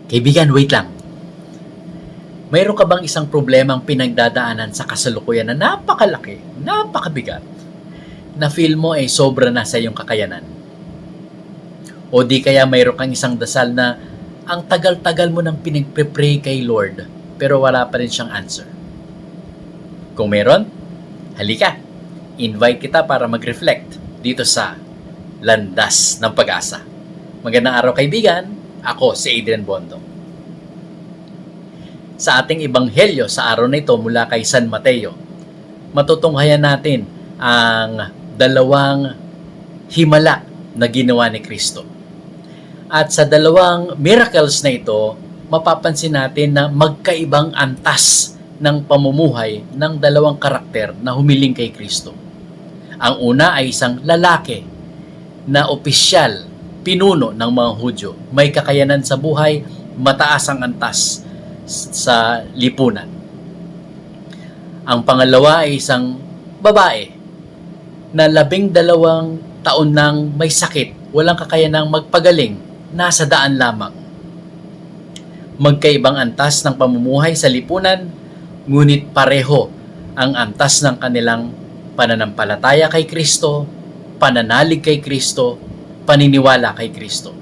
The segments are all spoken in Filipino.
Kaibigan, wait lang. Mayroon ka bang isang problemang pinagdadaanan sa kasalukuyan na napakalaki, napakabigat, na feel mo ay sobra na sa iyong kakayanan? O di kaya mayroon kang isang dasal na ang tagal-tagal mo nang pinagpe-pray kay Lord pero wala pa rin siyang answer? Kung meron, halika. Invite kita para mag-reflect dito sa Landas ng Pag-asa. Magandang araw kaibigan. Ako si Adrian Bondong. Sa ating ebanghelyo sa araw na ito mula kay San Mateo, matutunghayan natin ang dalawang himala na ginawa ni Kristo. At sa dalawang miracles na ito, mapapansin natin na magkaibang antas ng pamumuhay ng dalawang karakter na humiling kay Kristo. Ang una ay isang lalaki na opisyal, pinuno ng mga Hudyo, may kakayanan sa buhay, mataas ang antas sa lipunan. Ang pangalawa ay isang babae na 12 taon nang may sakit, walang kakayanang magpagaling, nasa daan lamang. Magkaibang antas ng pamumuhay sa lipunan, ngunit pareho ang antas ng kanilang pananampalataya kay Kristo, pananalig kay Kristo, paniniwala kay Kristo.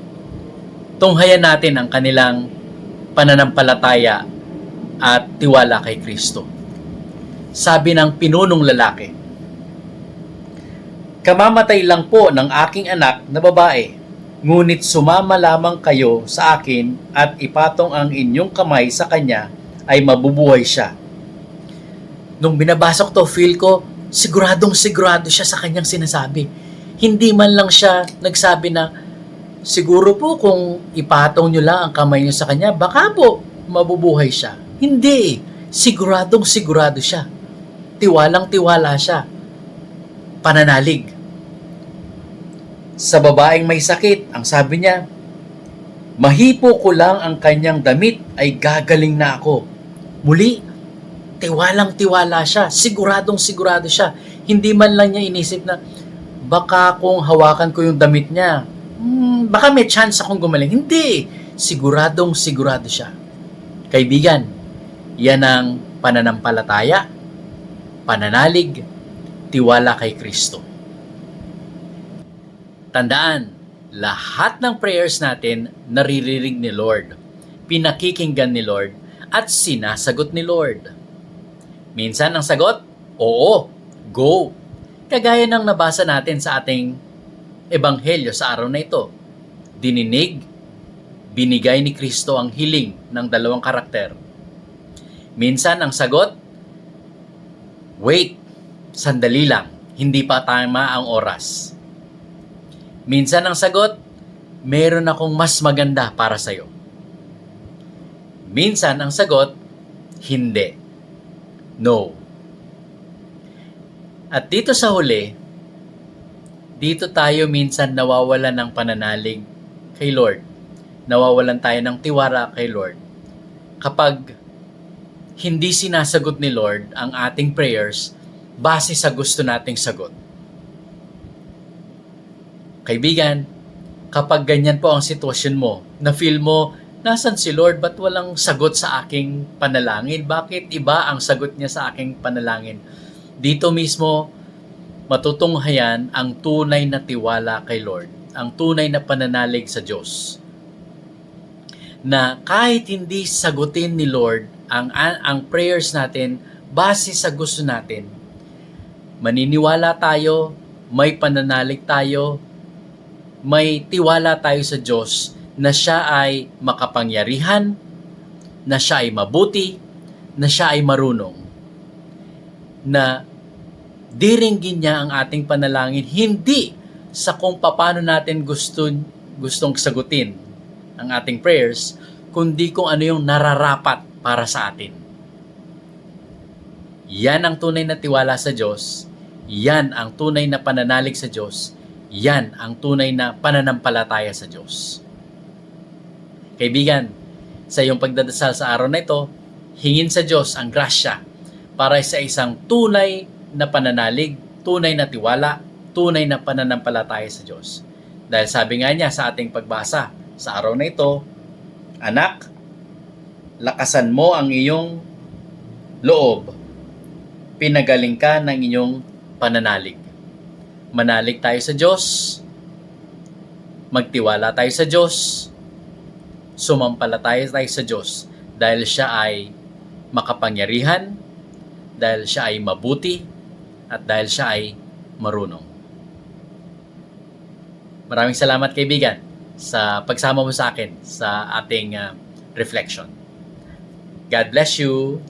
Tunghayan natin ang kanilang pananampalataya at tiwala kay Kristo. Sabi ng pinunong lalaki, "Kamamatay lang po ng aking anak na babae, ngunit sumama lamang kayo sa akin at ipatong ang inyong kamay sa kanya ay mabubuhay siya." Nung binabasa ko to, feel ko, siguradong sigurado siya sa kanyang sinasabi. Hindi man lang siya nagsabi na, siguro po kung ipatong nyo lang ang kamay nyo sa kanya, baka po mabubuhay siya. Hindi. Siguradong sigurado siya. Tiwalang tiwala siya. Pananalig. Sa babaeng may sakit, ang sabi niya, mahipo ko lang ang kanyang damit ay gagaling na ako. Muli, tiwalang tiwala siya. Siguradong sigurado siya. Hindi man lang niya inisip na, baka kung hawakan ko yung damit niya, baka may chance akong gumaling. Hindi. Siguradong sigurado siya. Kaibigan, yan ang pananampalataya, pananalig, tiwala kay Kristo. Tandaan, lahat ng prayers natin naririnig ni Lord, pinakikinggan ni Lord, at sinasagot ni Lord. Minsan ang sagot, oo, go. Kagaya ng nabasa natin sa ating ebanghelyo sa araw na ito. Dininig, binigay ni Kristo ang hiling ng dalawang karakter. Minsan ang sagot, wait, sandali lang, hindi pa tama ang oras. Minsan ang sagot, meron akong mas maganda para sa'yo. Minsan ang sagot, hindi. No. At dito sa huli, dito tayo minsan nawawalan ng pananalig kay Lord. Nawawalan tayo ng tiwala kay Lord. Kapag hindi sinasagot ni Lord ang ating prayers base sa gusto nating sagot. Kaibigan, kapag ganyan po ang sitwasyon mo, na feel mo, nasan si Lord? Ba't walang sagot sa aking panalangin? Bakit iba ang sagot niya sa aking panalangin? Dito mismo, matutunghayan ang tunay na tiwala kay Lord, ang tunay na pananalig sa Diyos. Na kahit hindi sagutin ni Lord ang prayers natin base sa gusto natin, maniniwala tayo, may pananalig tayo, may tiwala tayo sa Diyos na siya ay makapangyarihan, na siya ay mabuti, na siya ay marunong. Na diringgin niya ang ating panalangin hindi sa kung paano natin gustong sagutin ang ating prayers, kundi kung ano yung nararapat para sa atin. Yan ang tunay na tiwala sa Diyos, yan ang tunay na pananalig sa Diyos, yan ang tunay na pananampalataya sa Diyos. Kaibigan, sa iyong pagdadasal sa araw na ito, hingin sa Diyos ang grasya para sa isang tunay na pananalig, tunay na tiwala, tunay na pananampalataya sa Diyos. Dahil sabi nga niya sa ating pagbasa sa araw na ito, anak, lakasan mo ang iyong loob, pinagaling ka ng inyong pananalig. Manalig tayo sa Diyos, magtiwala tayo sa Diyos, sumampalataya tayo sa Diyos dahil siya ay makapangyarihan, dahil siya ay mabuti, at dahil siya ay marunong. Maraming salamat kaibigan sa pagsama mo sa akin sa ating reflection. God bless you.